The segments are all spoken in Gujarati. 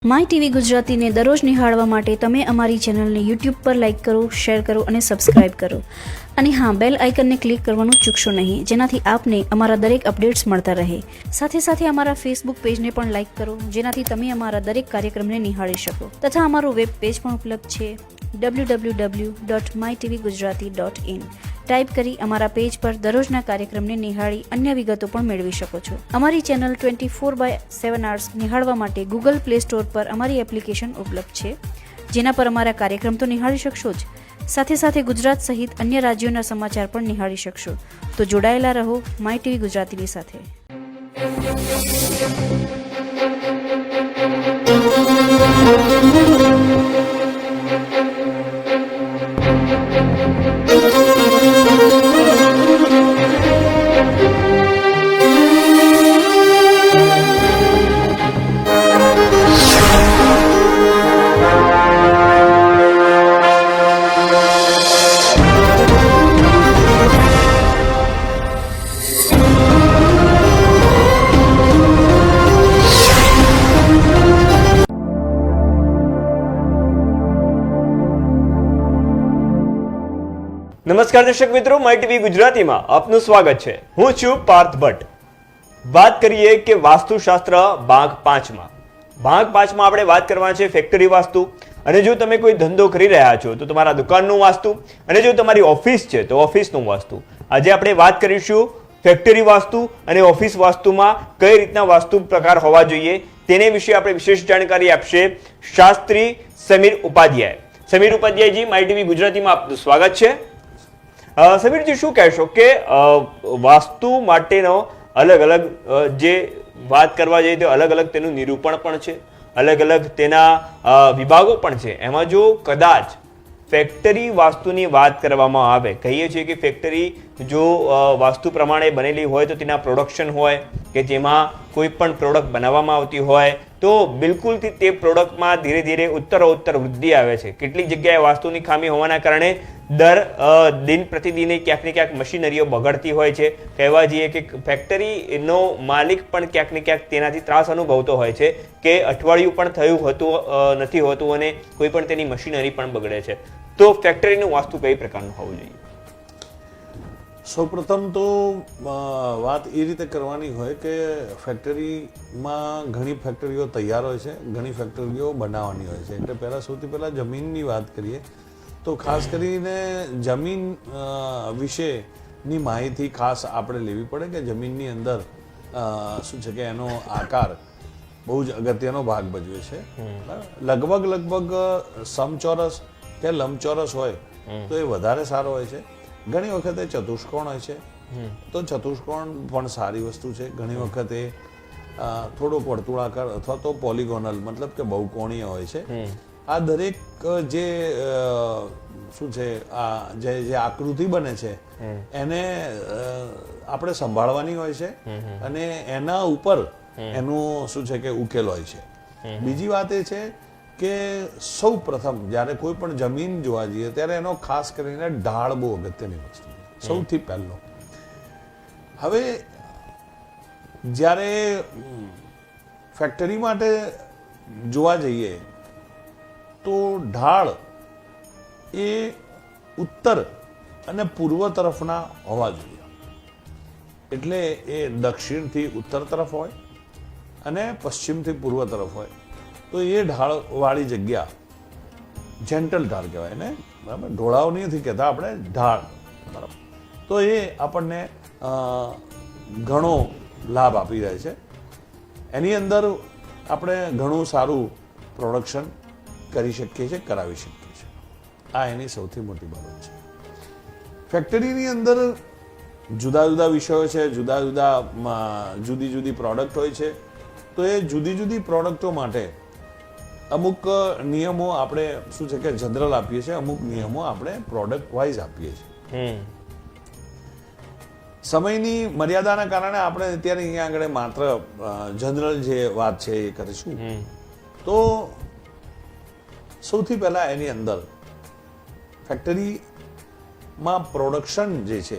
માય ટીવી ગુજરાતીને દરરોજ નિહાળવા માટે તમે અમારી ચેનલને યુટ્યુબ પર લાઇક કરો, શેર કરો અને સબસ્ક્રાઇબ કરો. અને હા, બેલ આઇકનને ક્લિક કરવાનું ચૂકશો નહીં, જેનાથી આપને અમારા દરેક અપડેટ્સ મળતા રહે. સાથે સાથે અમારા ફેસબુક પેજને પણ લાઇક કરો, જેનાથી તમે અમારા દરેક કાર્યક્રમને નિહાળી શકો. તથા અમારું વેબ પેજ પણ ઉપલબ્ધ છે www.mytvgujarati.in. ટાઈપ કરી અમારા પેજ પર દરરોજના કાર્યક્રમને નિહાળી અન્ય વિગતો પણ મેળવી શકો છો. અમારી ચેનલ 24/7 આર્સ નિહાળવા માટે ગૂગલ પ્લે સ્ટોર પર અમારી એપ્લિકેશન ઉપલબ્ધ છે, જેના પર અમારા કાર્યક્રમ તો નિહાળી શકશો જ, સાથે સાથે ગુજરાત સહિત અન્ય રાજ્યોના સમાચાર પણ નિહાળી શકશો. તો જોડાયેલા રહો માય ટીવી ગુજરાતીની સાથે. નમસ્કાર દર્શક મિત્રો, માય ટીવી ગુજરાતીમાં આપનું સ્વાગત છે. હું છું પાર્થ ભટ્ટ. વાત કરીએ કે વાસ્તુશાસ્ત્ર ભાગ 5માં આપણે વાત કરવાના છે ફેક્ટરી વાસ્તુ. અને જો તમે કોઈ ધંધો કરી રહ્યા છો તો તમારા દુકાનનું વાસ્તુ, અને જો તમારી ઓફિસ છે તો ઓફિસનું વાસ્તુ. આજે આપણે વાત કરીશું ફેક્ટરી વાસ્તુ અને ઓફિસ વાસ્તુમાં કઈ રીતના વાસ્તુ પ્રકાર હોવા જોઈએ તેને વિશે આપણે વિશેષ જાણકારી આપશે શાસ્ત્રી સમીર ઉપાધ્યાય. સમીર ઉપાધ્યાયજી, માય ટીવી ગુજરાતીમાં આપનું સ્વાગત છે. સમીરજી, શું કહેશો કે વાસ્તુ માટેનો અલગ અલગ જે વાત કરવા જઈએ તો અલગ અલગ તેનું નિરૂપણ પણ છે, અલગ અલગ તેના વિભાગો પણ છે. એમાં જો કદાચ ફેક્ટરી વાસ્તુની વાત કરવામાં આવે, કહીએ છીએ કે ફેક્ટરી જો વાસ્તુ પ્રમાણે બનેલી હોય તો તેના પ્રોડક્શન હોય કે જેમાં કોઈ પણ પ્રોડક્ટ બનાવવામાં આવતી હોય તો બિલકુલથી તે પ્રોડક્ટમાં ધીરે ધીરે ઉત્તરોત્તર વૃદ્ધિ આવે છે. કેટલીક જગ્યાએ વાસ્તુની ખામી હોવાના કારણે દિન પ્રતિદિને ક્યાંક ને ક્યાંક મશીનરીઓ બગડતી હોય છે. કહેવા જઈએ કે ફેક્ટરીનો માલિક પણ ક્યાંક ને ક્યાંક તેનાથી ત્રાસ અનુભવતો હોય છે કે અઠવાડિયું પણ થયું નથી હોતું અને કોઈ પણ તેની મશીનરી પણ બગડે છે. તો ફેક્ટરીનું વાસ્તુ કઈ પ્રકારનું હોવું જોઈએ? સૌપ્રથમ તો વાત એ રીતે કરવાની હોય કે ફેક્ટરીમાં ઘણી ફેક્ટરીઓ તૈયાર હોય છે, ઘણી ફેક્ટરીઓ બનાવવાની હોય છે. એટલે સૌથી પહેલાં જમીનની વાત કરીએ તો ખાસ કરીને જમીન વિશેની માહિતી ખાસ આપણે લેવી પડે કે જમીનની અંદર શું છે કે એનો આકાર બહુ જ અગત્યનો ભાગ ભજવે છે. લગભગ સમચોરસ કે લંબચોરસ હોય તો એ વધારે સારો હોય છે. ઘણી વખતે ચતુષ્કોણ હોય છે તો ચતુષ્કોણ પણ સારી વસ્તુ છે. ઘણી વખતે થોડોક વર્તુળાકાર અથવા તો પોલિગોનલ મતલબ કે બહુકોણીય હોય છે. આ દરેક જે શું છે આ જે આકૃતિ બને છે એને આપણે સંભાળવાની હોય છે અને એના ઉપર એનું શું છે કે ઉકેલ હોય છે. બીજી વાત એ છે કે સૌ પ્રથમ જ્યારે કોઈ પણ જમીન જોવા જઈએ ત્યારે એનો ખાસ કરીને ઢાળ બહુ અગત્યની વસ્તુ છે. સૌથી પહેલો હવે જ્યારે ફેક્ટરી માટે જોવા જઈએ તો ઢાળ એ ઉત્તર અને પૂર્વ તરફના હોવા જોઈએ. એટલે એ દક્ષિણથી ઉત્તર તરફ હોય અને પશ્ચિમથી પૂર્વ તરફ હોય તો એ ઢાળવાળી જગ્યા જેન્ટલ ઢાળ કહેવાય ને, બરાબર? ઢોળાવ નથી કહેતા આપણે, ઢાળ, બરાબર? તો એ આપણને ઘણો લાભ આપી જાય છે. એની અંદર આપણે ઘણું સારું પ્રોડક્શન કરી શકીએ છીએ, કરાવી શકીએ છીએ. આ એની સૌથી મોટી બાબત છે. ફેક્ટરીની અંદર જુદા જુદા વિષયો છે, જુદી જુદી પ્રોડક્ટ હોય છે. તો એ જુદી જુદી પ્રોડક્ટો માટે અમુક નિયમો આપણે શું છે કે જનરલ આપીએ છીએ, અમુક નિયમો આપણે પ્રોડક્ટ વાઇઝ આપીએ છીએ. સમયની મર્યાદાના કારણે આપણે અત્યારે અહીંયા આગળ માત્ર જનરલ જે વાત છે એ કરીશું. તો સૌથી પહેલા એની અંદર ફેક્ટરીમાં પ્રોડક્શન જે છે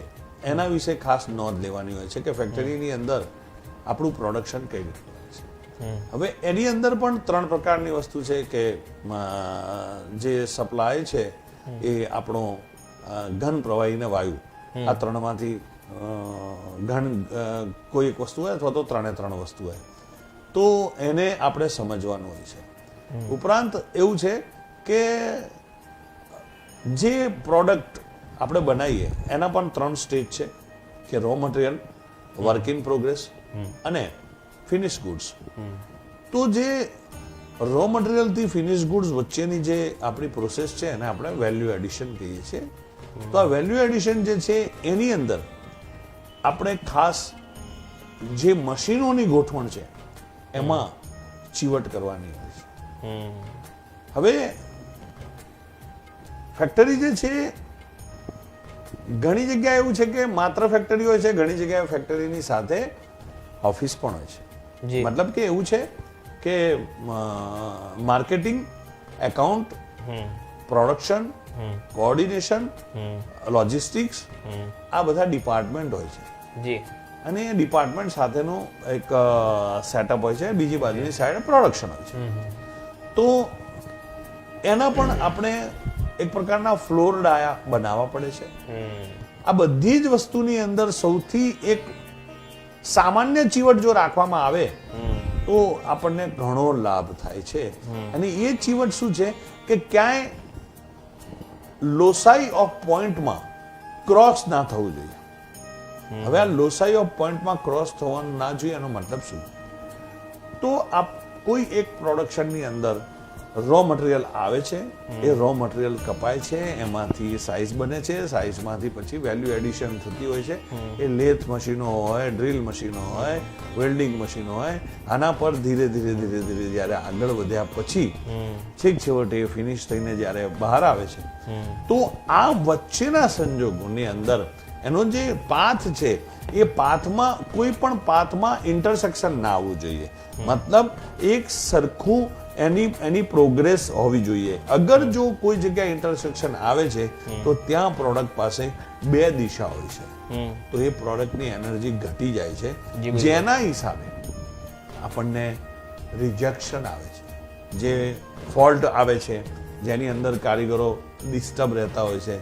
એના વિશે ખાસ નોંધ લેવાની હોય છે કે ફેક્ટરીની અંદર આપણું પ્રોડક્શન કઈ રીતે હોય છે. હવે એની અંદર પણ 3 પ્રકારની વસ્તુ છે કે જે સપ્લાય છે એ આપણો ઘન પ્રવાહી ને વાયુ આ 3માંથી ઘન કોઈ એક વસ્તુ હોય અથવા તો 3 વસ્તુ હોય તો એને આપણે સમજવાનું હોય છે. ઉપરાંત એવું છે કે જે પ્રોડક્ટ આપણે બનાવીએ એના પણ 3 સ્ટેજ છે કે raw material, work in progress અને ફિનિશ ગુડ્સ. તો જે રો મટીરિયલ થી ફિનિશ ગુડ્સ વચ્ચેની જે આપણી પ્રોસેસ છે એને આપણે વેલ્યુ એડિશન કહીએ છીએ. તો આ વેલ્યુ એડિશન જે છે એની અંદર આપણે ખાસ જે મશીનોની ગોઠવણ છે એમાં ચીવટ કરવાની હોય છે. હવે ફેક્ટરી જે છે ઘણી જગ્યાએ એવું છે કે માત્ર ફેક્ટરી હોય છે, ઘણી જગ્યાએ ફેક્ટરીની સાથે ઓફિસ પણ હોય છે. મતલબ કે એવું છે કે marketing, account, production, coordination, logistics આ બધા ડિપાર્ટમેન્ટ હોય છે અને એ ડિપાર્ટમેન્ટ સાથેનું એક સેટઅપ હોય છે. બીજી બાજુની સાઈડ પ્રોડક્શન હોય છે. તો એના પણ આપણે એક પ્રકારના ફ્લોર ડાયા બનાવવા પડે છે. આ બધી જ વસ્તુની અંદર સૌથી એક સામાન્ય ચીવટ જો રાખવામાં આવે તો આપણને ઘણો લાભ થાય છે. અને એ ચીવટ શું છે કે ક્યાંય લોસાઈ ઓફ પોઈન્ટમાં ક્રોસ ના થવું જોઈએ. હવે આ લોસાઈ ઓફ પોઈન્ટમાં ક્રોસ થવાનું ના જોઈએ એનો મતલબ શું? તો આ કોઈ એક પ્રોડક્શનની અંદર રો મટીરિયલ આવે છે, એ રો મટીરિયલ કપાય છે, એમાંથી સાઇઝ બને છે, સાઇઝમાંથી પછી વેલ્યુ એડિશન થતી હોય છે. એ લેથ મશીનો હોય, ડ્રીલ મશીનો હોય, વેલ્ડિંગ મશીનો હોય, આના પર ધીરે ધીરે જ્યારે આગળ વધ્યા પછી છેક છેવટે ફિનિશ થઈને જ્યારે બહાર આવે છે તો આ વચ્ચેના સંજોગોની અંદર એનો જે પાથ છે એ પાથમાં કોઈ પણ પાથમાં ઇન્ટરસેક્શન ના આવવું જોઈએ. મતલબ એક સરખું એની પ્રોગ્રેસ હોવી જોઈએ. અગર જો કોઈ જગ્યાએ ઇન્ટરસેક્શન આવે છે તો ત્યાં પ્રોડક્ટ પાસે 2 દિશા હોય છે. તો એ પ્રોડક્ટની એનર્જી ઘટી જાય છે, જેના હિસાબે આપણને રિજેક્શન આવે છે, જે ફોલ્ટ આવે છે, જેની અંદર કારીગરો ડિસ્ટર્બ રહેતા હોય છે,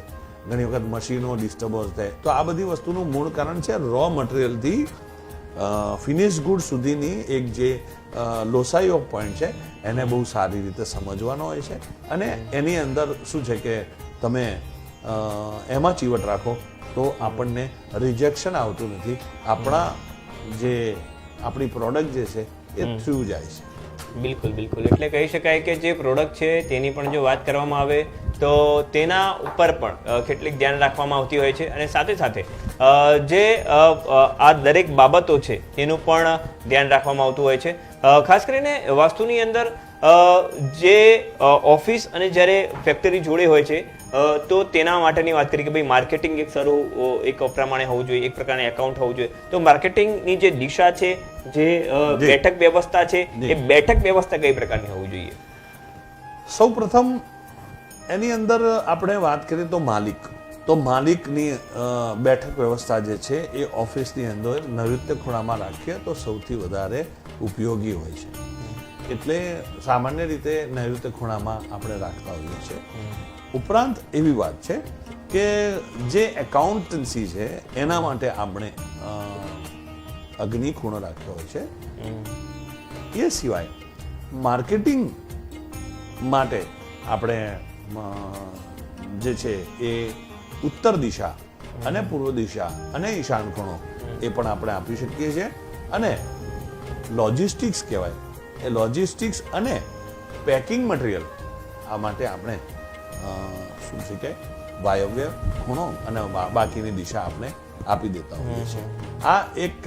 ઘણી વખત મશીનો ડિસ્ટર્બ થાય. તો આ બધી વસ્તુનું મૂળ કારણ છે રો મટીરિયલથી ફિનિશ ગુડ સુધીની એક જે લોસાઈ ઓફ પોઈન્ટ છે એને બહુ સારી રીતે સમજવાનો હોય છે. અને એની અંદર શું છે કે તમે એમાં ચીવટ રાખો તો આપણને રિજેક્શન આવતું નથી. આપણી પ્રોડક્ટ જે છે એ થ્રુ જાય છે. બિલકુલ બિલકુલ. એટલે કહી શકાય કે જે પ્રોડક્ટ છે તેની પણ જો વાત કરવામાં આવે તો તેના ઉપર પણ કેટલીક ધ્યાન રાખવામાં આવતી હોય છે અને સાથે સાથે જે આ દરેક બાબતો છે તેનું પણ ધ્યાન રાખવામાં આવતું હોય છે. ખાસ કરીને વાસ્તુની અંદર જે ઓફિસ અને જ્યારે ફેક્ટરી જોડે હોય છે તો તેના માટેની વાત કરી કે ભાઈ માર્કેટિંગ એક સારું એક પ્રમાણે હોવું જોઈએ, એક પ્રકારનું એકાઉન્ટ હોવું જોઈએ. તો માર્કેટિંગની જે દિશા છે, જે બેઠક વ્યવસ્થા છે, એ બેઠક વ્યવસ્થા કઈ પ્રકારની હોવી જોઈએ? સૌ પ્રથમ એની અંદર આપણે વાત કરીએ તો માલિકની બેઠક વ્યવસ્થા જે છે એ ઓફિસની અંદર નૈઋત્ય ખૂણામાં રાખીએ તો સૌથી વધારે ઉપયોગી હોય છે. એટલે સામાન્ય રીતે નૈઋત્ય ખૂણામાં આપણે રાખતા હોઈએ છીએ. ઉપરાંત એવી વાત છે કે જે એકાઉન્ટન્સી છે એના માટે આપણે અગ્નિ ખૂણો રાખ્યો હોય છે. એ સિવાય માર્કેટિંગ માટે આપણે જે છે એ ઉત્તર દિશા અને પૂર્વ દિશા અને ઈશાન ખૂણો એ પણ આપણે આપી શકીએ છીએ. અને લોજિસ્ટિક્સ કહેવાય, એ લોજિસ્ટિક્સ અને પેકિંગ મટીરિયલ આ માટે આપણે શું છે કે વાયવ્ય ખૂણો અને બાકીની દિશા આપણે આપી દેતા હોઈએ છીએ. આ એક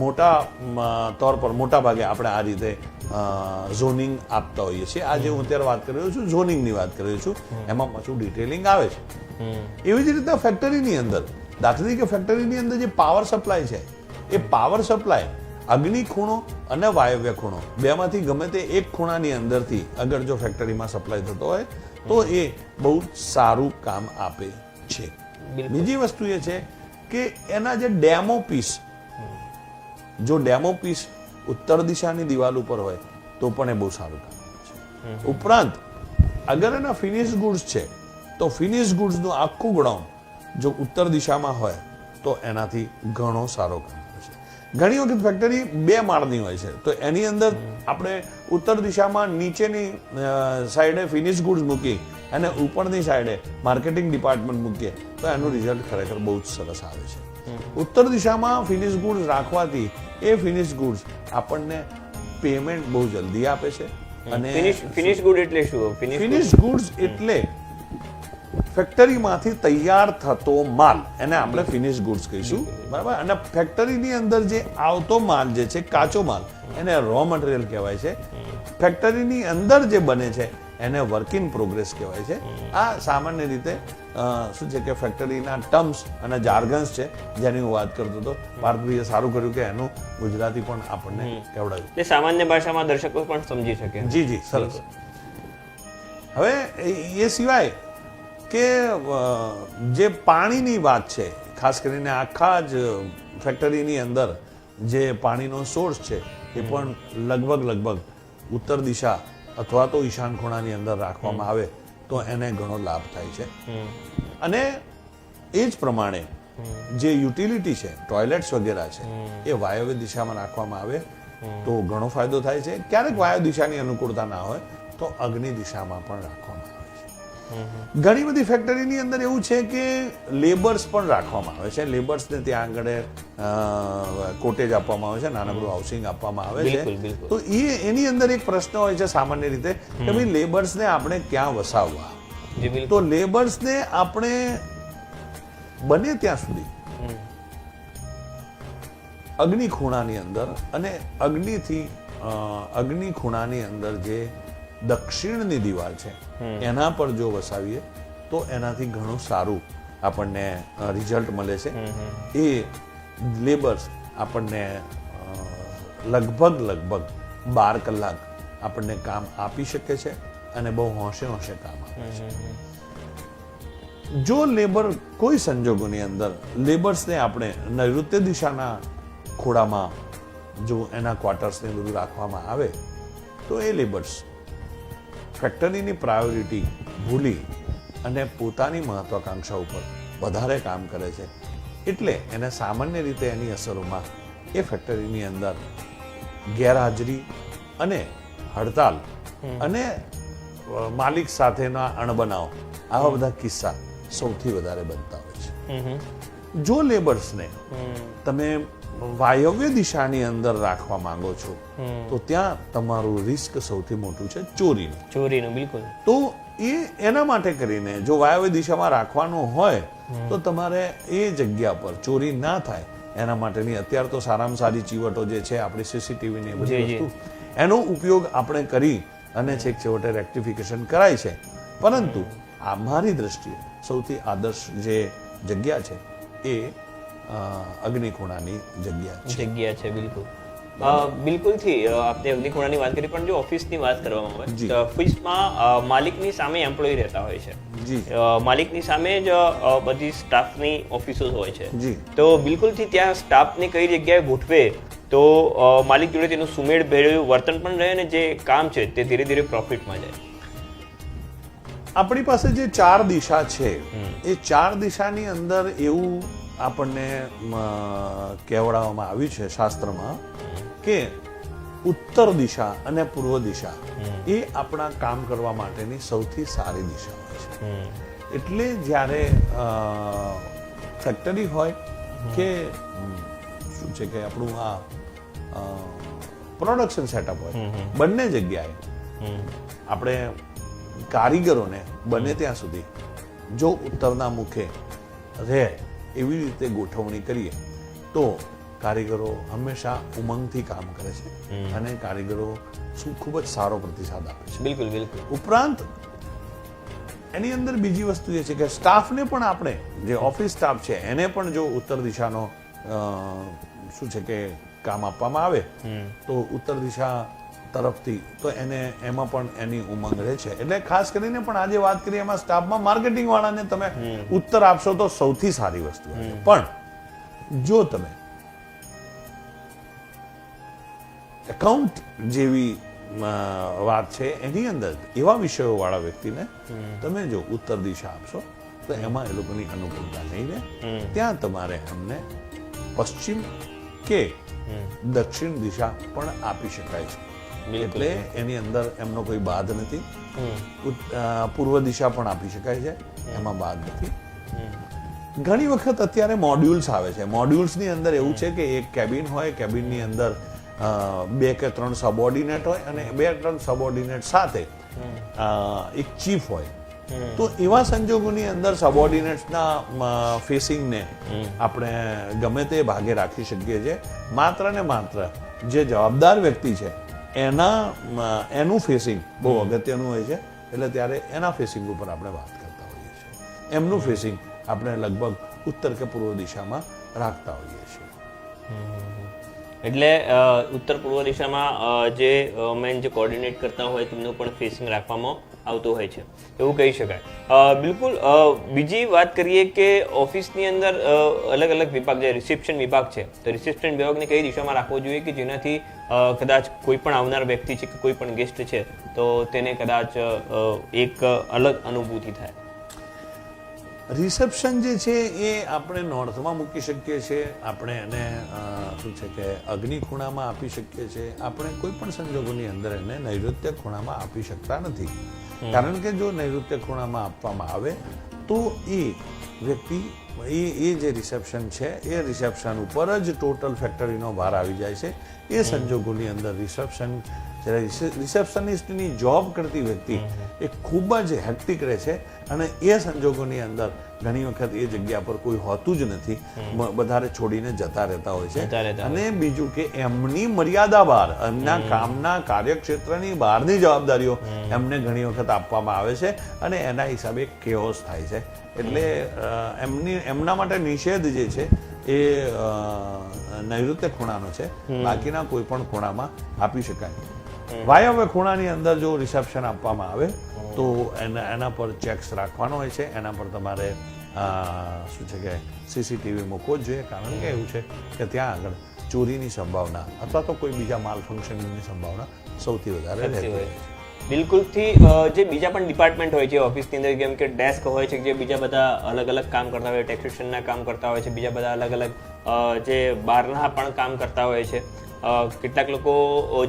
મોટા તौर પર મોટા ભાગે આપણે આ રીતે ઝોનિંગ આપતા હોઈએ છીએ. આજે હું અત્યારે વાત કરી રહ્યો છું ઝોનિંગની વાત કરી રહ્યો છું, એમાં પાછું ડિટેલિંગ આવે છે. એવી જ રીતે ફેક્ટરીની અંદર દાખલા તરીકે ફેક્ટરીની અંદર જે પાવર સપ્લાય છે એ પાવર સપ્લાય અગ્નિ ખૂણો અને વાયવ્ય ખૂણો બેમાંથી ગમે તે એક ખૂણાની અંદરથી અગર જો ફેક્ટરીમાં સપ્લાય થતો હોય તો એ બહુ સારું કામ આપે છે. બીજી વસ્તુ એ છે કે એના જે ડેમો પીસ ઉત્તર દિશાની દિવાલ ઉપર હોય તો પણ એ બહુ સારું કામ કરે છે. ઉપરાંત અગર એના ફિનિશ ગુડ્સ છે તો ફિનિશ ગુડ્સનું આખું ગ્રાઉન્ડ જો ઉત્તર દિશામાં હોય તો એનાથી ઘણો સારો કામ કરે છે. ઘણી વખત ફેક્ટરી 2 માળની હોય છે તો એની અંદર આપણે ઉત્તર દિશામાં નીચેની સાઈડે ફિનિશ ગુડ્સ મૂકી અને ઉપરની સાઈડે માર્કેટિંગ ડિપાર્ટમેન્ટ મૂકીએ તો એનું રિઝલ્ટ ખરેખર બહુ જ સરસ આવે છે. ઉત્તર દિશામાં ફિનિશ ગુડ્સ રાખવાથી એ ફિનિશ ગુડ્સ આપણને પેમેન્ટ બહુ જલ્દી આપે છે. અને ફિનિશ ગુડ એટલે શું? ફિનિશ ગુડ્સ એટલે ફેક્ટરીમાંથી તૈયાર થતો માલ, એને આપણે ફિનિશ ગુડ્સ કહીશું, બરાબર. અને ફેક્ટરીની અંદર જે આવતો માલ જે છે કાચો માલ એને રો મટીરિયલ કહેવાય છે. ફેક્ટરીની અંદર જે બને છે એને વર્ક ઇન પ્રોગ્રેસ કહેવાય છે. આ સામાન્ય રીતે શું છે કે ફેક્ટરીના ટર્મ્સ અને જાર્ગન્સ છે જેની હું વાત કરતો હતો. ભારતભાઈએ સારું કર્યું કે એનું ગુજરાતી પણ આપણને કહેવડાવ્યું, એટલે સામાન્ય ભાષામાં દર્શકો પણ સમજી શકે. જી સરસ. હવે એ સિવાય કે જે પાણીની વાત છે, ખાસ કરીને આખા જ ફેક્ટરીની અંદર જે પાણીનો સોર્સ છે એ પણ લગભગ ઉત્તર દિશા અથવા તો ઈશાન ખૂણાની અંદર રાખવામાં આવે તો એને ઘણો લાભ થાય છે. અને એ જ પ્રમાણે જે યુટિલિટી છે, ટોયલેટ્સ વગેરે છે, એ વાયવ્ય દિશામાં રાખવામાં આવે તો ઘણો ફાયદો થાય છે. ક્યારેક વાયવ્ય દિશાની અનુકૂળતા ના હોય તો અગ્નિ દિશામાં પણ રાખવામાં આવે છે. ઘણી બધી ફેક્ટરીની અંદર એવું છે કે લેબર્સ પણ રાખવામાં આવે છે. લેબર્સને ત્યાં આગળ કોટેજ આપવામાં આવે છે, નાનકડું હાઉસિંગ આપવામાં આવે છે. તો એની અંદર એક પ્રશ્ન હોય છે સામાન્ય રીતે કે ભાઈ લેબર્સને આપણે ક્યાં વસાવવા? તો લેબર્સને આપણે બને ત્યાં સુધી અગ્નિ ખૂણાની અંદર અને અગ્નિ ખૂણાની અંદર જે દક્ષિણની દિવાલ છે એના પર જો વસાવીએ તો એનાથી ઘણું સારું આપણને રિઝલ્ટ મળે છે. એ લેબર્સ આપણને લગભગ 12 કલાક આપણને કામ આપી શકે છે અને બહુ હોંશે કામ આપે છે. જો લેબર કોઈ સંજોગોની અંદર લેબર્સને આપણે નૈઋત્ય દિશાના ખોળામાં જો એના ક્વાર્ટર્સને બધું રાખવામાં આવે તો એ લેબર્સ ફેક્ટરીની પ્રાયોરિટી ભૂલી અને પોતાની મહત્વાકાંક્ષા ઉપર વધારે કામ કરે છે. એટલે એને સામાન્ય રીતે એની અસરોમાં એ ફેક્ટરીની અંદર ગેરહાજરી અને હડતાલ અને માલિક સાથેના અણબનાવ આવા બધા કિસ્સા સૌથી વધારે બનતા હોય છે. જો લેબર્સને તમે વાયવ્ય દિશાની અંદર રાખવા માંગો છો તો ત્યાં તમારું રિસ્ક સૌથી મોટું છે ચોરીનું. બિલકુલ. તો એના માટે કરીને જો વાયવ્ય દિશામાં રાખવાનું હોય તો તમારે એ જગ્યા પર ચોરી ના થાય એના માટેની અત્યારે તો સારામાં સારી ચીવટો જે છે આપણી સીસીટીવી ને બધી વસ્તુ એનો ઉપયોગ આપણે કરી અને છેક છેવટે રેક્ટિફિકેશન કરાય છે. પરંતુ આ મારી દ્રષ્ટિએ સૌથી આદર્શ જે જગ્યા છે એ અગ્નિખૂણાની જગ્યા છે. બિલકુલ. બિલકુલથી આપણે અગ્નિખૂણાની વાત કરી, પણ જો ઓફિસની વાત કરવામાં આવે તો ઓફિસમાં માલિકની સામે એમ્પ્લોય રહેતા હોય છે. માલિકની સામે જ બધી સ્ટાફની ઓફિસો હોય છે. તો બિલકુલથી ત્યાં સ્ટાફને કઈ જગ્યાએ ગોઠવે તો માલિક જોડે તેનું સુમેળ ભેળ્યું વર્તન પણ રહે અને જે કામ છે તે ધીરે ધીરે પ્રોફિટમાં જાય. આપણી પાસે જે 4 દિશા છે એ 4 દિશાની અંદર એવું આપણને કહેવડાવવામાં આવ્યું છે શાસ્ત્રમાં કે ઉત્તર દિશા અને પૂર્વ દિશા એ આપણા કામ કરવા માટેની સૌથી સારી દિશા હોય છે. એટલે જ્યારે ફેક્ટરી હોય કે શું છે કે આપણું આ પ્રોડક્શન સેટઅપ હોય, બંને જગ્યાએ આપણે કારીગરોને બને ત્યાં સુધી જો ઉત્તરના મુખે રહે એવી રીતે ગોઠવણી કરીએ તો કારીગરો હંમેશા ઉમંગથી કામ કરે છે અને કારીગરો ખૂબ જ સારો પ્રતિસાદ આપે છે. બિલકુલ. ઉપરાંત એની અંદર બીજી વસ્તુ એ છે કે સ્ટાફને પણ આપણે જે ઓફિસ સ્ટાફ છે એને પણ જો ઉત્તર દિશાનો શું છે કે કામ આપવામાં આવે તો ઉત્તર દિશા તરફથી તો એને એમાં પણ એની ઉમંગ રહે છે. એટલે ખાસ કરીને પણ આજે વાત કરીએ એમાં સ્ટાફમાં માર્કેટિંગ વાળાને તમે ઉત્તર આપશો તો સૌથી સારી વસ્તુ છે. પણ જો તમે એકાઉન્ટ જેવી વાત છે એની અંદર એવા વિષયો વાળા વ્યક્તિને તમે જો ઉત્તર દિશા આપશો તો એમાં એ લોકોની અનુકૂળતા નહીં રહે. ત્યાં તમારે એમને પશ્ચિમ કે દક્ષિણ દિશા પણ આપી શકાય છે. એટલે એની અંદર એમનો કોઈ બાદ નથી. પૂર્વ દિશા પણ આપી શકાય છે, એમાં બાદ નથી. ઘણી વખત અત્યારે મોડ્યુલ્સ આવે છે. મોડ્યુલ્સની અંદર એવું છે કે એક કેબિન હોય, કેબિનની અંદર 2 કે 3 સબઓર્ડિનેટ હોય અને 2-3 સબઓર્ડિનેટ સાથે એક ચીફ હોય. તો એવા સંજોગોની અંદર સબઓર્ડિનેટ્સના ફેસિંગને આપણે ગમે તે ભાગે રાખી શકીએ છીએ. માત્ર ને માત્ર જે જવાબદાર વ્યક્તિ છે એનું ફેસિંગ બહુ અગત્યનું હોય છે. એટલે ત્યારે એના ફેસિંગ ઉપર આપણે વાત કરતા હોઈએ છીએ. એમનું ફેસિંગ આપણે લગભગ ઉત્તર કે પૂર્વ દિશામાં રાખતા હોઈએ છીએ. એટલે ઉત્તર પૂર્વ દિશામાં જે મેન જે કોર્ડિનેટ કરતા હોય તેમનું પણ ફેસિંગ રાખવામાં આવતું હોય છે, એવું કહી શકાય. બિલકુલ. બીજી વાત કરીએ કે ઓફિસની અંદર અલગ અલગ વિભાગ, જે રિસેપ્શન વિભાગ છે, તો રિસેપ્શન વિભાગને કઈ દિશામાં રાખવો જોઈએ કે જેનાથી કદાચ કોઈ પણ આવનાર વ્યક્તિ છે કે કોઈ પણ ગેસ્ટ છે તો તેને કદાચ એક અલગ અનુભૂતિ થાય? રિસેપ્શન જે છે એ આપણે નોર્થમાં મૂકી શકીએ છીએ. આપણે એને શું છે કે અગ્નિ ખૂણામાં આપી શકીએ છીએ. આપણે કોઈ પણ સંજોગોની અંદર એને નૈઋત્ય ખૂણામાં આપી શકતા નથી. કારણ કે જો નૈઋત્ય ખૂણામાં આપવામાં આવે તો એ વ્યક્તિ એ જે રિસેપ્શન છે એ રિસેપ્શન ઉપર જ ટોટલ ફેક્ટરીનો ભાર આવી જાય છે. એ સંજોગોની અંદર રિસેપ્શનિસ્ટની જોબ કરતી વ્યક્તિ એ ખૂબ જ હેક્ટિક રહે છે અને એ સંજોગોની અંદર ઘણી વખત એ જગ્યા પર કોઈ હોતું જ નથી. વધારે છોડીને જતા રહેતા હોય છે. અને બીજું કે એમની મર્યાદા બહાર, એમના કામના કાર્યક્ષેત્રની બહારની જવાબદારીઓ એમને ઘણી વખત આપવામાં આવે છે અને એના હિસાબે કેઓસ થાય છે. એટલે એમના માટે નિષેધ જે છે એ નૈઋત્ય ખૂણાનો છે. બાકીના કોઈ પણ ખૂણામાં આપી શકાય. વાયવ્ય ખૂણાની અંદર જો રિસેપ્શન આપવામાં આવે તો એના પર ચેક્સ રાખવાનો હોય છે. એના પર તમારે શું છે કે સીસીટીવી મૂકવો જ જોઈએ. કારણ કે એવું છે કે ત્યાં આગળ ચોરીની સંભાવના અથવા તો કોઈ બીજા માલ ફંક્શનની સંભાવના સૌથી વધારે રહેતી હોય છે. બિલકુલથી. જે બીજા પણ ડિપાર્ટમેન્ટ હોય છે ઓફિસની અંદર, જેમ કે ડેસ્ક હોય છે, જે બીજા બધા અલગ અલગ કામ કરતા હોય, ટેક્સેશનના કામ કરતા હોય છે, બીજા બધા અલગ અલગ જે બહારના પણ કામ કરતા હોય છે. કેટલાક લોકો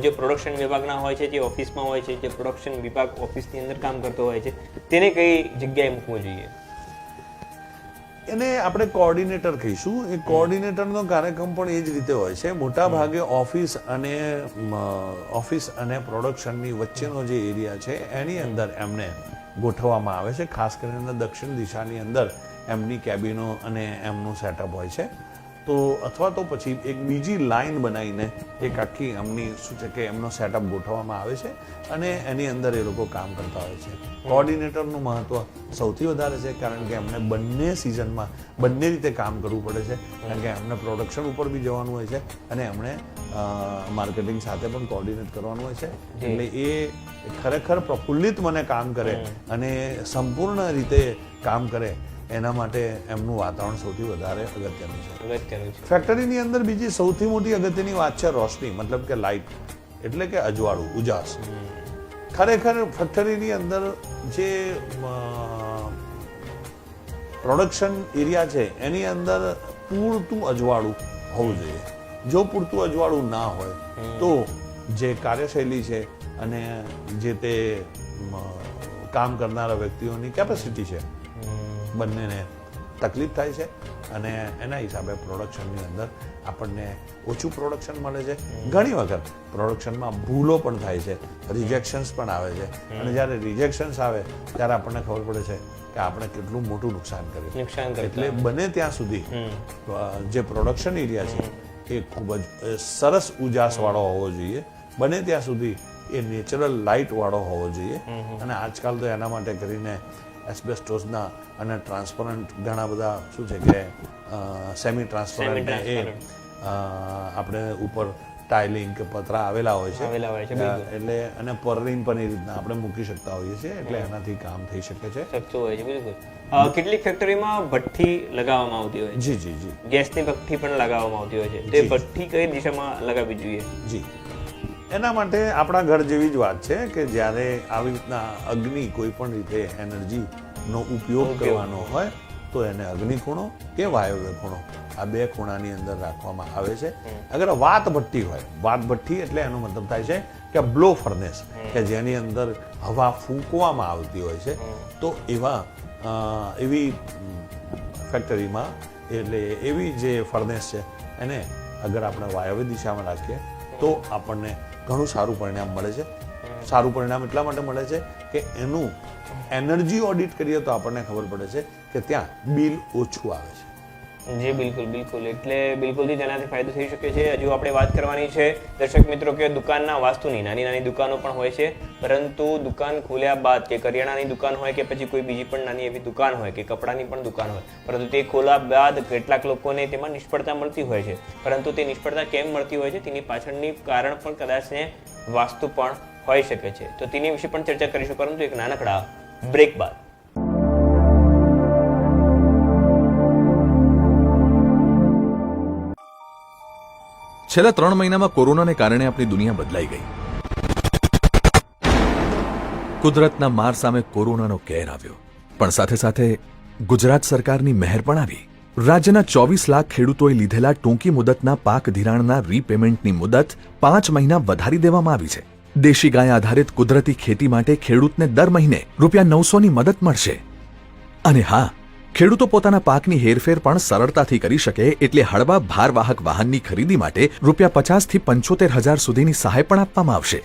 જે પ્રોડક્શન વિભાગના હોય છે, જે ઓફિસમાં હોય છે, જે પ્રોડક્શન વિભાગ ઓફિસની અંદર કામ કરતો હોય છે, તેને કઈ જગ્યાએ મૂકવું જોઈએ? એને આપણે કોઓર્ડિનેટર કહીશું. એ કોઓર્ડિનેટરનો કાર્યક્રમ પણ એ જ રીતે હોય છે. મોટા ભાગે ઓફિસ અને પ્રોડક્શનની વચ્ચેનો જે એરિયા છે એની અંદર એમને ગોઠવવામાં આવે છે. ખાસ કરીને દક્ષિણ દિશાની અંદર એમની કેબિનો અને એમનું સેટઅપ હોય છે. તો અથવા તો પછી એક બીજી લાઈન બનાવીને એક આખી એમની શું છે કે એમનો સેટઅપ ગોઠવવામાં આવે છે અને એની અંદર એ લોકો કામ કરતા હોય છે. કોઓર્ડિનેટરનું મહત્વ સૌથી વધારે છે કારણ કે એમને બંને સિઝનમાં બંને રીતે કામ કરવું પડે છે. કારણ કે એમને પ્રોડક્શન ઉપર બી જવાનું હોય છે અને એમણે માર્કેટિંગ સાથે પણ કોઓર્ડિનેટ કરવાનું હોય છે. એટલે એ ખરેખર પ્રફુલ્લિત મને કામ કરે અને સંપૂર્ણ રીતે કામ કરે એના માટે એમનું વાતાવરણ સૌથી વધારે અગત્યનું છે. ફેક્ટરીની અંદર બીજી સૌથી મોટી અગત્યની વાત છે રોશની, મતલબ કે લાઇટ, એટલે કે અજવાળું, ઉજાસ. ખરેખર ફેક્ટરીની અંદર જે પ્રોડક્શન એરિયા છે એની અંદર પૂરતું અજવાળું હોવું જોઈએ. જો પૂરતું અજવાળું ના હોય તો જે કાર્યશૈલી છે અને જે તે કામ કરનારા વ્યક્તિઓની કેપેસિટી છે બંનેને તકલીફ થાય છે અને એના હિસાબે પ્રોડક્શનની અંદર આપણને ઓછું પ્રોડક્શન મળે છે. ઘણી વખત પ્રોડક્શનમાં ભૂલો પણ થાય છે, રિજેક્શન્સ પણ આવે છે અને જ્યારે રિજેક્શન્સ આવે ત્યારે આપણને ખબર પડે છે કે આપણે કેટલું મોટું નુકસાન કર્યું. એટલે બને ત્યાં સુધી જે પ્રોડક્શન એરિયા છે એ ખૂબ જ સરસ ઉજાસવાળો હોવો જોઈએ. બને ત્યાં સુધી એ નેચરલ લાઇટવાળો હોવો જોઈએ. અને આજકાલ તો એના માટે કરીને એસ્બેસ્ટોસના અને ટ્રાન્સપરન્ટ ઘણા બધા શું છે કે સેમી ટ્રાન્સપરન્ટ એ આપણે ઉપર ટાઇલિંગ કે પતરા આવેલા હોય છે એટલે અને પર્લિન પણ એ રીતના આપણે મૂકી શકતા હોઈએ છીએ. એટલે એનાથી કામ થઈ શકે છે. બિલકુલ. કેટલીક ફેક્ટરીમાં ભઠ્ઠી લગાવવામાં આવતી હોય છે. જી. ગેસની ભઠ્ઠી પણ લગાવવામાં આવતી હોય છે. તે ભઠ્ઠી કઈ દિશામાં લગાવવી જોઈએ? જી, એના માટે આપણા ઘર જેવી જ વાત છે કે જ્યારે આવી રીતના અગ્નિ કોઈ પણ રીતે એનર્જીનો ઉપયોગ કરવાનો હોય તો એને અગ્નિ ખૂણો કે વાયવ્ય ખૂણો આ બે ખૂણાની અંદર રાખવામાં આવે છે. અગર વાત ભઠ્ઠી હોય, વાત ભઠ્ઠી એટલે એનો મતલબ થાય છે કે બ્લો ફર્નેસ કે જેની અંદર હવા ફૂંકવામાં આવતી હોય છે, તો એવી ફેક્ટરીમાં એટલે એવી જે ફર્નેસ છે એને અગર આપણે વાયવ્ય દિશામાં રાખીએ તો આપણને ઘણું સારું પરિણામ મળે છે. સારું પરિણામ એટલા માટે મળે છે કે એનું એનર્જી ઓડિટ કરીએ તો આપણને ખબર પડે છે કે ત્યાં બિલ ઓછું આવે છે. જી બિલકુલ બિલકુલ, એટલે બિલકુલથી તેનાથી ફાયદો થઈ શકે છે. હજુ આપણે વાત કરવાની છે દર્શક મિત્રો કે દુકાનના વાસ્તુની. નાની નાની દુકાનો પણ હોય છે, પરંતુ દુકાન ખોલ્યા બાદ કે કરિયાણાની દુકાન હોય કે પછી કોઈ બીજી પણ નાની એવી દુકાન હોય કે કપડાની પણ દુકાન હોય, પરંતુ તે ખોલ્યા બાદ કેટલાક લોકોને તેમાં નિષ્ફળતા મળતી હોય છે. પરંતુ તે નિષ્ફળતા કેમ મળતી હોય છે તેની પાછળની કારણ પણ કદાચ વાસ્તુ પણ હોઈ શકે છે. તો તેની વિશે પણ ચર્ચા કરીશું, પરંતુ એક નાનકડા બ્રેક બાદ. છેલ્લા 3 મહિનામાં કોરોનાને કારણે આપણી દુનિયા બદલાઈ ગઈ. કુદરતના માર સામે કોરોનાનો કેર આવ્યો, પણ સાથે સાથે ગુજરાત સરકારની મહેર પણ આવી. રાજ્યના 24 લાખ ખેડૂતોએ લીધેલા ટૂંકી મુદતના પાક ધિરાણના રીપેમેન્ટની મુદત 5 મહિના વધારી દેવામાં આવી છે. દેશી ગાય આધારિત કુદરતી ખેતી માટે ખેડૂતને દર મહિને ₹900ની મદદ મળશે. અને હા, ખેડૂતો પોતાના પાકની હેરફેર પણ સરળતાથી કરી શકે એટલે હળવા ભારવાહક વાહનની ખરીદી માટે ₹50,000 થી 75,000 સુધીની સહાય પણ આપવામાં આવશે.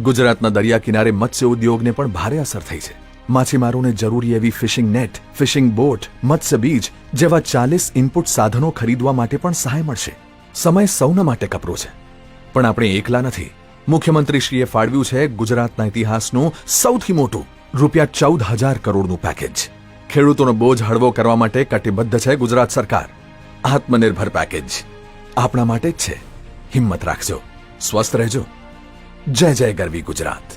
ગુજરાતના દરિયા કિનારે મત્સ્ય ઉદ્યોગને પણ ભારે અસર થઈ છે. માછીમારોને જરૂરી એવી ફિશિંગ નેટ, ફિશિંગ બોટ, મત્સ્ય બીજ જેવા 40 ઇનપુટ સાધનો ખરીદવા માટે પણ સહાય મળશે. સમય સૌના માટે કપરો છે, પણ આપણે એકલા નથી. મુખ્યમંત્રીશ્રીએ ફાળવ્યું છે ગુજરાતના ઇતિહાસનું સૌથી મોટું ₹14,000 કરોડનું પેકેજ. ખેડૂતોનો બોજ હળવો કરવા માટે કટિબદ્ધ છે ગુજરાત સરકાર. આત્મનિર્ભર પેકેજ આપણા માટે જ છે. હિંમત રાખજો, સ્વસ્થ રહેજો. જય જય ગરવી ગુજરાત.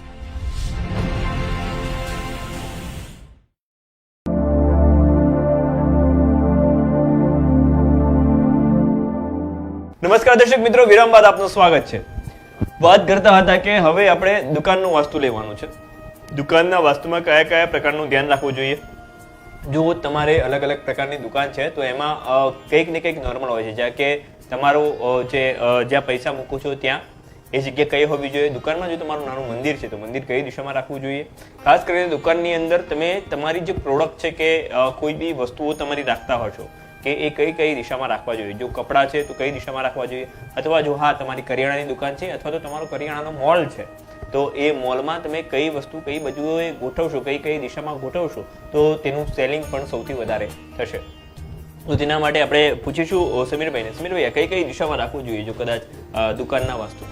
નમસ્કાર દર્શક મિત્રો, વિરામ બાદ આપનું સ્વાગત છે. વાત કરતા હતા કે હવે આપણે દુકાનનું વાસ્તુ લેવાનું છે. દુકાનના વાસ્તુમાં કયા કયા પ્રકારનું ધ્યાન રાખવું જોઈએ. જો તમારે અલગ અલગ પ્રકારની દુકાન છે તો એમાં કંઈક ને કંઈક નોર્મલ હોય છે. જ્યાં કે તમારું જ્યાં પૈસા મૂકો છો ત્યાં એ જગ્યા કઈ હોવી જોઈએ. દુકાનમાં જો તમારું નાનું મંદિર છે તો મંદિર કઈ દિશામાં રાખવું જોઈએ. ખાસ કરીને દુકાનની અંદર તમે તમારી જે પ્રોડક્ટ છે કે કોઈ બી વસ્તુઓ તમારી રાખતા હો છો કે એ કઈ દિશામાં રાખવા જોઈએ. જો કપડાં છે તો કઈ દિશામાં રાખવા જોઈએ, અથવા જો હા તમારી કરિયાણાની દુકાન છે અથવા તો તમારો કરિયાણાનો મોલ છે તો એ મોલમાં તમે કઈ વસ્તુ કઈ બાજુએ ગોઠવશો, કઈ દિશામાં ગોઠવશો તો તેનું સેલિંગ પણ સૌથી વધારે થશે. તો તેના માટે આપણે પૂછીશું સમીરભાઈને. સમીરભાઈ, કઈ દિશામાં રાખવું જોઈએ જો કદાચ દુકાનના વાસ્તુ?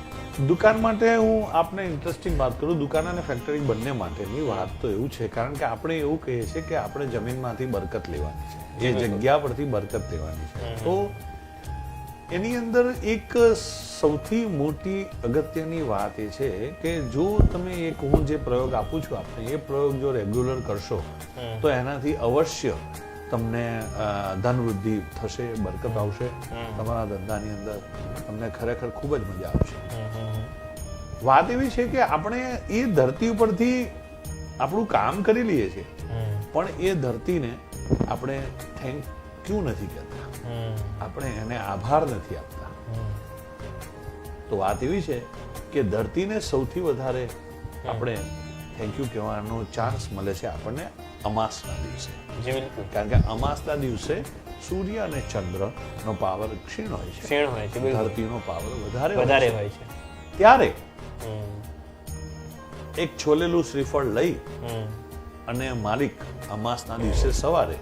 દુકાન માટે હું આપને ઇન્ટરેસ્ટિંગ વાત કરું. દુકાન અને ફેક્ટરી બંને માટેની વાત તો એવું છે, કારણ કે આપણે એવું કહીએ છીએ કે આપણે જમીનમાંથી બરકત લેવાની છે, એ જગ્યા પરથી બરકત લેવાની છે. તો એની અંદર એક સૌથી મોટી અગત્યની વાત એ છે કે જો તમે હું જે પ્રયોગ આપું છું આપણે એ પ્રયોગ જો રેગ્યુલર કરશો તો એનાથી અવશ્ય તમને ધન વૃદ્ધિ થશે, બરકત આવશે તમારા ધંધાની અંદર. તમને ખરેખર ખૂબ જ મજા આવશે. વાત એવી છે કે આપણે એ ધરતી ઉપરથી આપણું કામ કરી લઈએ છીએ, પણ એ ધરતીને આપણે થેન્ક યુ નથી કહેતા, આપણે એને આભાર નથી આપતા. તો વાત એવી છે કે ધરતીને સૌથી વધારે આપણે થેન્ક યુ કહેવાનો ચાન્સ મળે છે આપણને અમાસના દિવસે. કારણ કે અમાસના દિવસે સૂર્ય અને ચંદ્રનો પાવર ક્ષીણ હોય છે, ધરતીનો પાવર વધારે હોય છે. ત્યારે એક છોલેલું શ્રીફળ લઈ અને માલિક અમાસના દિવસે સવારે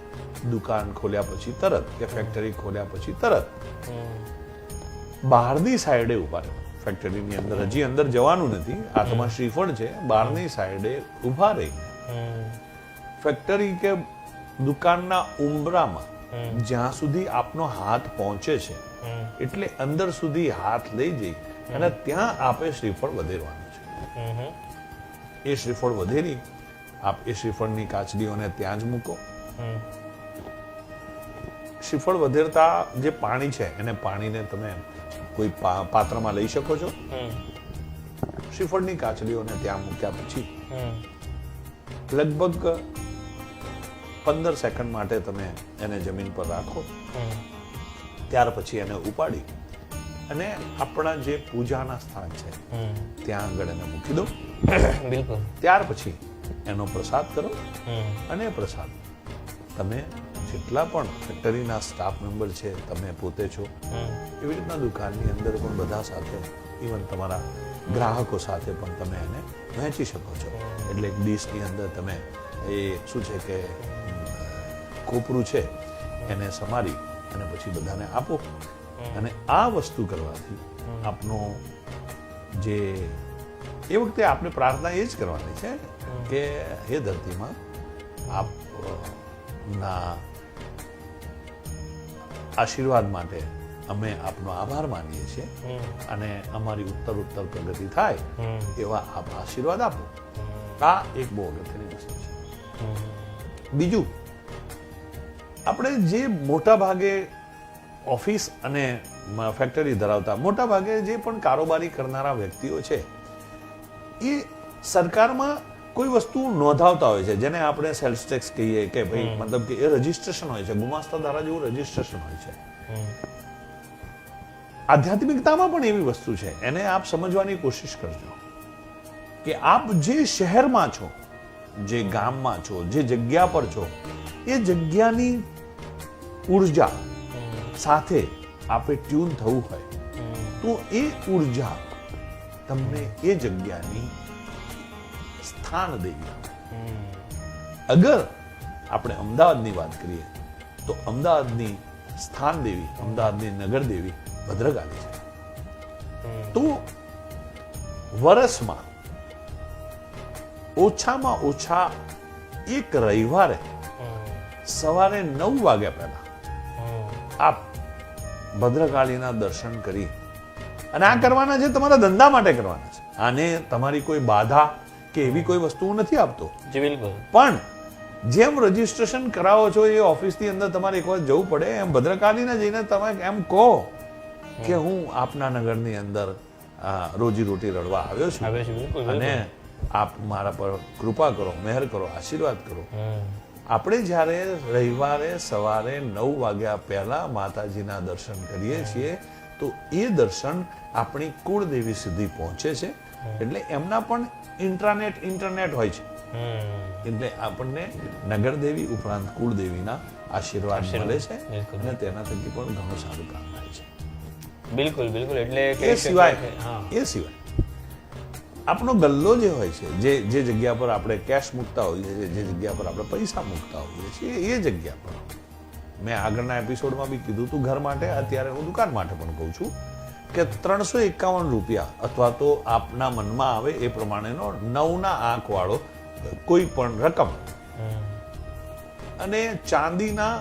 દુકાન ખોલ્યા પછી તરત કે ફેક્ટરી ખોલ્યા પછી તરત બહારની સાઈડે ઉભા રહે. ફેક્ટરીની અંદર હજી અંદર જવાનું નથી, હાથમાં શ્રીફળ છે, બહારની સાઈડે ઉભા રહી ફેક્ટરી કે દુકાનના ઉંબરામાં જ્યાં સુધી આપનો હાથ પહોંચે છે એટલે અંદર સુધી હાથ લઈ જઈ અને ત્યાં આપે શ્રીફળ વધેરવાનું છે. એ શ્રીફળ વધેરી આપ એ શ્રીફળની કાચડીઓને ત્યાં જ મૂકો. શ્રીફળ વધેરતા જે પાણી છે એને પાણીને તમે કોઈ પાત્રમાં લઈ શકો છો. શ્રીફળની કાચરીઓને ત્યાં મૂક્યા પછી લગભગ 15 સેકન્ડ માટે તમે એને જમીન પર રાખો. ત્યાર પછી એને ઉપાડી અને આપણા જે પૂજાના સ્થાન છે ત્યાં આગળ એને મૂકી દો. બિલકુલ. ત્યાર પછી એનો પ્રસાદ કરો અને પ્રસાદ તમે જેટલા પણ ફેક્ટરીના સ્ટાફ મેમ્બર છે, તમે પોતે છો, એવી રીતના દુકાનની અંદર પણ બધા સાથે, ઇવન તમારા ગ્રાહકો સાથે પણ તમે એને વહેંચી શકો છો. એટલે એક ડીશની અંદર તમે એ શું છે કે કોપરું છે એને સમારી અને પછી બધાને આપો. અને આ વસ્તુ કરવાથી આપનો જે એ વખતે આપણે પ્રાર્થના એ જ કરવાની છે કે હે ધરતીમાં આપના આશીર્વાદ માટે અમે આપનો આભાર માનીએ છીએ અને અમારી ઉત્તર પ્રગતિ થાય એવા આપ આશીર્વાદ આપો. આ એક બહુ અગત્યની વસ્તુ છે. બીજું, આપણે જે મોટા ભાગે ઓફિસ અને ફેક્ટરી ધરાવતા મોટા ભાગે જે પણ કારોબારી કરનારા વ્યક્તિઓ છે એ સરકારમાં કોઈ વસ્તુ નોંધાવતા હોય છે, જેને આપણે સેલ્સ ટેક્સ કહીએ કે ભાઈ મતલબ કે એ રજીસ્ટ્રેશન હોય છે, ગુમાસ્તા ધારા જેવું રજીસ્ટ્રેશન હોય છે. આધ્યાત્મિકતામાં પણ એવી વસ્તુ છે, એને આપ સમજવાની કોશિશ કરજો કે આપ જે શહેરમાં છો, જે ગામમાં છો, જે જગ્યા પર છો, એ જગ્યાની ઉર્જા સાથે આપે ટ્યુન થવું હોય તો એ ઉર્જા તમને એ જગ્યાની સ્થાન દેવી. અગર આપણે અમદાવાદની વાત કરીએ તો અમદાવાદની સ્થાન દેવી, અમદાવાદની નગર દેવી ભદ્રકાળી છે. તો વર્ષમાં ઓછામાં ઓછા એક રવિવારે સવારે 9 વાગ્યા પહેલા આપ ભદ્રકાળીના દર્શન કરી, અને આ કરવાના છે તમારા ધંધા માટે કરવાના છે. આને તમારી કોઈ બાધા કે એવી કોઈ વસ્તુ નથી આપતો. પણ જેમ રજીસ્ટ્રેશન કરાવો છો એ ઓફિસની અંદર તમારે એક વખત જવું પડે, એમ ભદ્રકાળીને જઈને તમે એમ કહો કે હું આપના નગરની અંદર રોજી રોટી રળવા આવ્યો છું અને આપ મારા પર કૃપા કરો, મહેર કરો, આશીર્વાદ કરો. આપણે જ્યારે રવિવારે સવારે 9 વાગ્યા પહેલા માતાજીના દર્શન કરીએ છીએ તો એ દર્શન આપણી કુળદેવી સુધી પહોંચે છે. એટલે એમના પણ ઇન્ટરનેટ હોય છે. એટલે આપણને નગરદેવી ઉપરાંત કુળદેવીના આશીર્વાદ મળે છે અને તેના થકી પણ ઘણું સારું કામ થાય છે. બિલકુલ. એટલે એ સિવાય આપણો ગલ્લો જે હોય છે, જે જગ્યા પર આપણે કેશ મૂકતા હોઈએ છીએ, જે જગ્યા પર આપણે પૈસા મૂકતા હોઈએ છીએ, એ જગ્યા પર મેં આગળના એપિસોડમાં બી કીધું હતું ઘર માટે, અત્યારે હું દુકાન માટે પણ કહું છું કે 351 રૂપિયા અથવા તો આપના મનમાં આવે એ પ્રમાણેનો 9ના આંક વાળો કોઈ પણ રકમ અને ચાંદીના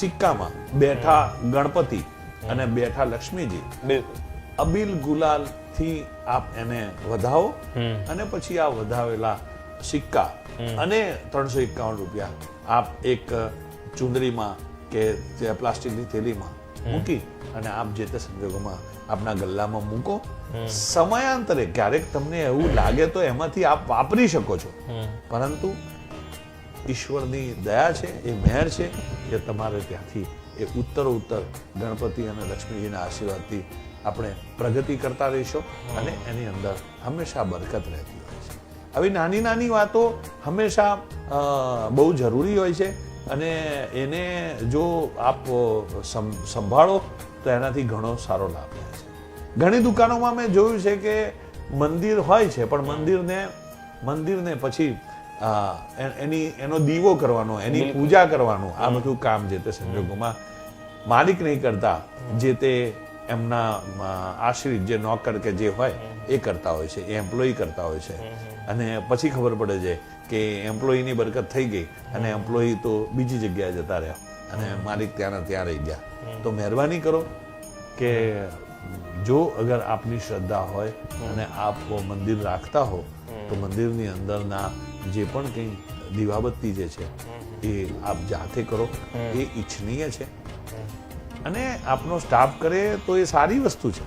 સિક્કામાં બેઠા ગણપતિ અને બેઠા લક્ષ્મીજી, અબીલ ગુલાલ થી આપ એને વધાવો અને પછી આ વધાવેલા સિક્કા અને 351 રૂપિયા આપ એક ચુંદડીમાં કે પ્લાસ્ટિકની થેલીમાં મૂકી અને આપ જે તે સંજોગોમાં આપના ગલ્લામાં મૂકો. સમયાંતરે ક્યારેક તમને એવું લાગે તો એમાંથી આપ વાપરી શકો છો, પરંતુ ઈશ્વરની દયા છે, એ મહેર છે કે તમારે ત્યાંથી એ ઉત્તર ગણપતિ અને લક્ષ્મીજીના આશીર્વાદથી આપણે પ્રગતિ કરતા રહીશું અને એની અંદર હંમેશા બરકત રહેતી હોય છે. આવી નાની નાની વાતો હંમેશા બહુ જરૂરી હોય છે અને એને જો આપ સંભાળો તો એનાથી ઘણો સારો લાભ થાય છે. ઘણી દુકાનોમાં મેં જોયું છે કે મંદિર હોય છે પણ મંદિરને પછી એનો દીવો કરવાનો, એની પૂજા કરવાનું, આ બધું કામ જે તે સંજોગોમાં માલિક નહીં કરતા, જે તે એમના આશ્રિત જે નોકર કે જે હોય એ કરતા હોય છે, એ એમ્પ્લોયી કરતા હોય છે. અને પછી ખબર પડે છે કે એમ્પ્લોયીની બરકત થઈ ગઈ અને એમ્પ્લોયી તો બીજી જગ્યાએ જતા રહ્યા અને માલિક ત્યાંના ત્યાં રહી ગયા. તો મહેરબાની કરો કે જો અગર આપની શ્રદ્ધા હોય અને આપ મંદિર રાખતા હો તો મંદિરની અંદરના જે પણ કંઈ દીવાબત્તી જે છે એ આપ જાતે કરો, એ ઈચ્છનીય છે. અને આપનો સ્ટાફ કરે તો એ સારી વસ્તુ છે,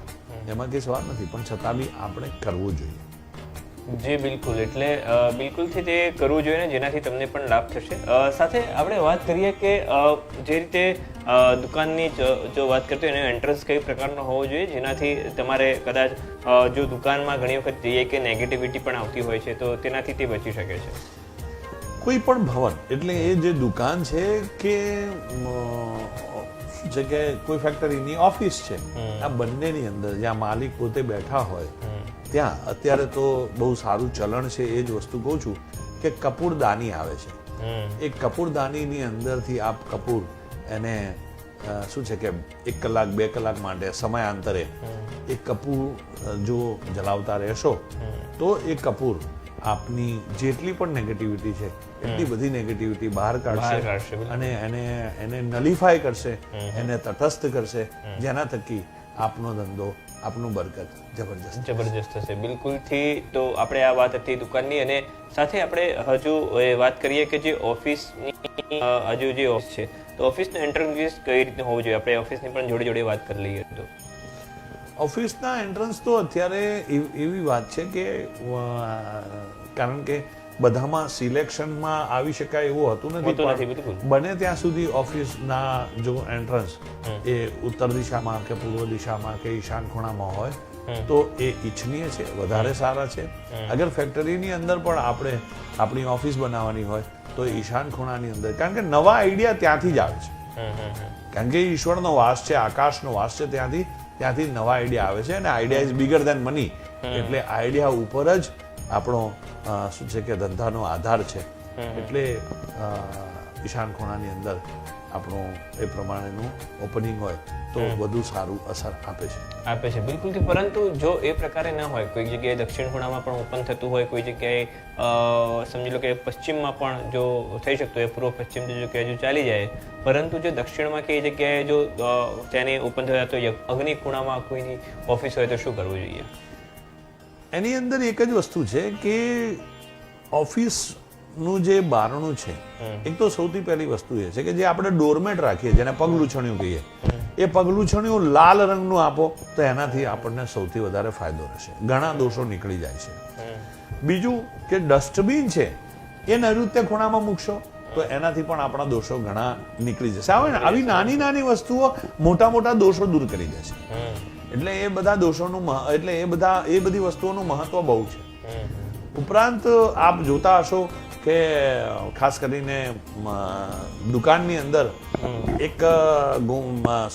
એમાં કંઈ સવાલ નથી, પણ છતાં બી આપણે કરવું જોઈએ. જી બિલકુલ, એટલે બિલકુલથી તે કરવું જોઈએ ને જેનાથી તમને પણ લાભ થશે. સાથે આપણે વાત કરીએ કે જે રીતે દુકાનની જો વાત કરતો એનો એન્ટ્રન્સ કઈ પ્રકારનો હોવો જોઈએ જેનાથી તમારે કદાચ જો દુકાનમાં ઘણી વખત જઈએ કે નેગેટિવિટી પણ આવતી હોય છે તો તેનાથી તે બચી શકે છે. કોઈ પણ ભવન એટલે એ જે દુકાન છે કે જે કે કોઈ ફેક્ટરીની ઓફિસ છે, આ બંનેની અંદર જ્યાં માલિક પોતે બેઠા હોય ત્યાં અત્યારે તો બહુ સારું ચલણ છે. એ જ વસ્તુ કહું છું કે કપૂરદાની આવે છે. એ કપૂરદાનીની અંદરથી આપ કપૂર એને શું છે કે 1 કલાક 2 કલાક માટે સમયાંતરે એ કપૂર જો જલાવતા રહેશો તો એ કપૂર આપની જેટલી પણ નેગેટિવિટી છે એટલી બધી નેગેટિવિટી બહાર કાઢશે અને એને નલિફાય કરશે, એને તટસ્થ કરશે, જેના થકી આપનો ધંધો, આપનું બરકત જબરજસ્ત થશે. બિલકુલથી તો આપણે આ વાત હતી દુકાનની, અને સાથે આપણે હજુ વાત કરીએ કે જે ઓફિસની હજુ જે ઓફિસ છે તો ઓફિસનો એન્ટ્રન્સ કઈ રીતે હોવું જોઈએ. આપણે ઓફિસની પણ જોડે જોડે વાત કરી લઈએ તો ઓફિસના એન્ટ્રન્સ તો અત્યારે એવી વાત છે કે કારણ કે બધામાં સિલેક્શનમાં આવી શકાય એવું હતું નથી. બને ત્યાં સુધી ઓફિસના જો એન્ટ્રન્સ એ ઉત્તર દિશામાં કે પૂર્વ દિશામાં કે ઈશાન ખૂણામાં હોય તો એ ઈચ્છનીય છે, વધારે સારા છે. અગર ફેક્ટરીની અંદર પણ આપણે આપણી ઓફિસ બનાવવાની હોય તો ઈશાન ખૂણાની અંદર, કારણ કે નવા આઈડિયા ત્યાંથી જ આવે છે, કારણ કે ઈશ્વરનો વાસ છે, આકાશનો વાસ છે, ત્યાંથી નવા આઈડિયા આવે છે. અને idea is bigger than money, એટલે આઈડિયા ઉપર જ આપણો શું છે કે ધંધાનો આધાર છે. એટલે ઈશાન ખૂણાની અંદર આપણું એ પ્રમાણેનું ઓપનિંગ હોય તો વધુ સારું અસર આપે છે. બિલકુલથી. પરંતુ જો એ પ્રકારે ન હોય, કોઈ જગ્યાએ દક્ષિણ ખૂણામાં પણ ઓપન થતું હોય, કોઈ જગ્યાએ સમજી લો કે પશ્ચિમમાં પણ જો થઈ શકતું હોય, પૂર્વ પશ્ચિમ જો કે હજુ ચાલી જાય, પરંતુ જો દક્ષિણમાં કે જગ્યાએ જો ત્યાંની ઓપન થતા તો અગ્નિ ખૂણામાં કોઈની ઓફિસ હોય તો શું કરવું જોઈએ? એની અંદર એક જ વસ્તુ છે કે ઓફિસનું જે બારણું છે, એક તો સૌથી પહેલી વસ્તુ એ છે કે જે આપણે ડોરમેટ રાખીએ, જેને પગલુછણિયું કહીએ, એ પગલુછણિયું લાલ રંગનું આપો તો એનાથી આપણને સૌથી વધારે ફાયદો રહેશે, ઘણા દોષો નીકળી જાય છે. બીજું કે ડસ્ટબિન છે એ નૈઋત્ય ખૂણામાં મૂકશો તો એનાથી પણ આપણા દોષો ઘણા નીકળી જશે. આવી નાની નાની વસ્તુઓ મોટા મોટા દોષો દૂર કરી દેશે. એટલે એ બધા દોષોનું એટલે એ બધી વસ્તુઓનું મહત્વ બહુ છે. ઉપરાંત આપ જોતા હશો કે ખાસ કરીને દુકાનની અંદર એક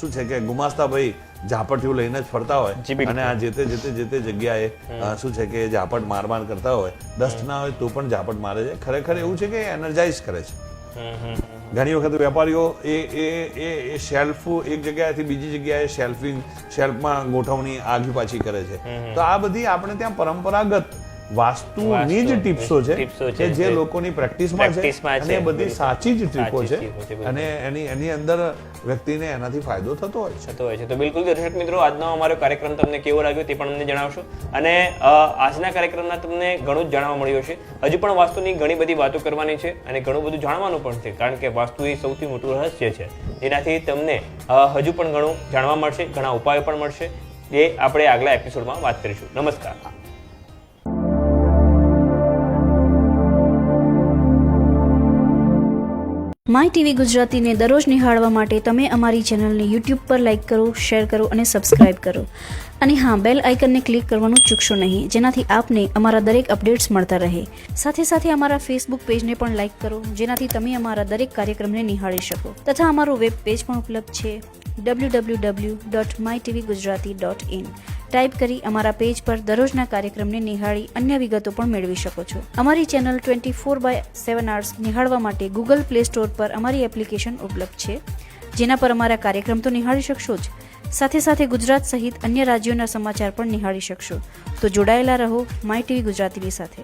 શું છે કે ગુમાસ્તા ભાઈ ઝાપટિયું લઈને જ ફરતા હોય અને આ જે તે જગ્યાએ શું છે કે ઝાપટ માર કરતા હોય, ડસ્ટ ના હોય તો પણ ઝાપટ મારે છે. ખરેખર એવું છે કે એનર્જાઇઝ કરે છે. ઘણી વખત વેપારીઓ એ શેલ્ફ એક જગ્યાએથી બીજી જગ્યાએ શેલ્ફમાં ગોઠવણી આગી પાછી કરે છે. તો આ બધી આપણે ત્યાં પરંપરાગત વાસ્તુની જ ટિપ્સો છે કે જે લોકોની પ્રેક્ટિસમાં છે અને એ બધી સાચી જ ટ્રીપો છે અને એની અંદર વ્યક્તિને એનાથી ફાયદો થતો હોય છે. તો બિલકુલ દર્શક મિત્રો, આજનો અમારો કાર્યક્રમ તમને કેવો લાગ્યો તે પણ અમને જણાવશો. અને આજના કાર્યક્રમના તમને ઘણું જ જાણવા મળ્યું હશે. હજુ પણ વાસ્તુની ઘણી બધી વાતો કરવાની છે અને ઘણું બધું જાણવાનું પણ છે, કારણ કે વાસ્તુ એ સૌથી મોટું રહસ્ય છે જેનાથી તમને હજુ પણ ઘણું જાણવા મળશે, ઘણા ઉપાયો પણ મળશે. એ આપણે આગલા એપિસોડમાં વાત કરીશું. નમસ્કાર. માય ટીવી ગુજરાતીને દરરોજ નિહાળવા માટે તમે અમારી ચેનલને યુટ્યુબ પર લાઇક કરો, શેર કરો અને સબસ્ક્રાઇબ કરો. અને હા, બેલ આઇકનને ક્લિક કરવાનું ચૂકશો નહીં, જેનાથી આપને અમારા દરેક અપડેટ્સ મળતા રહે. સાથે સાથે અમારા ફેસબુક પેજને પણ લાઇક કરો, જેનાથી તમે અમારા દરેક કાર્યક્રમને નિહાળી શકો. તથા અમારું વેબ પેજ પણ ઉપલબ્ધ છે www.mytvgujarati.in. ટાઈપ કરી અમારા પેજ પર દરરોજના કાર્યક્રમને નિહાળી અન્ય વિગતો પણ મેળવી શકો છો. અમારી ચેનલ 24/7 hours નિહાળવા માટે ગૂગલ પ્લે સ્ટોર પર અમારી એપ્લિકેશન ઉપલબ્ધ છે, જેના પર અમારા કાર્યક્રમ તો નિહાળી શકશો જ, સાથે સાથે ગુજરાત સહિત અન્ય રાજ્યોના સમાચાર પણ નિહાળી શકશો. તો જોડાયેલા રહો માય ટીવી ગુજરાતીની સાથે.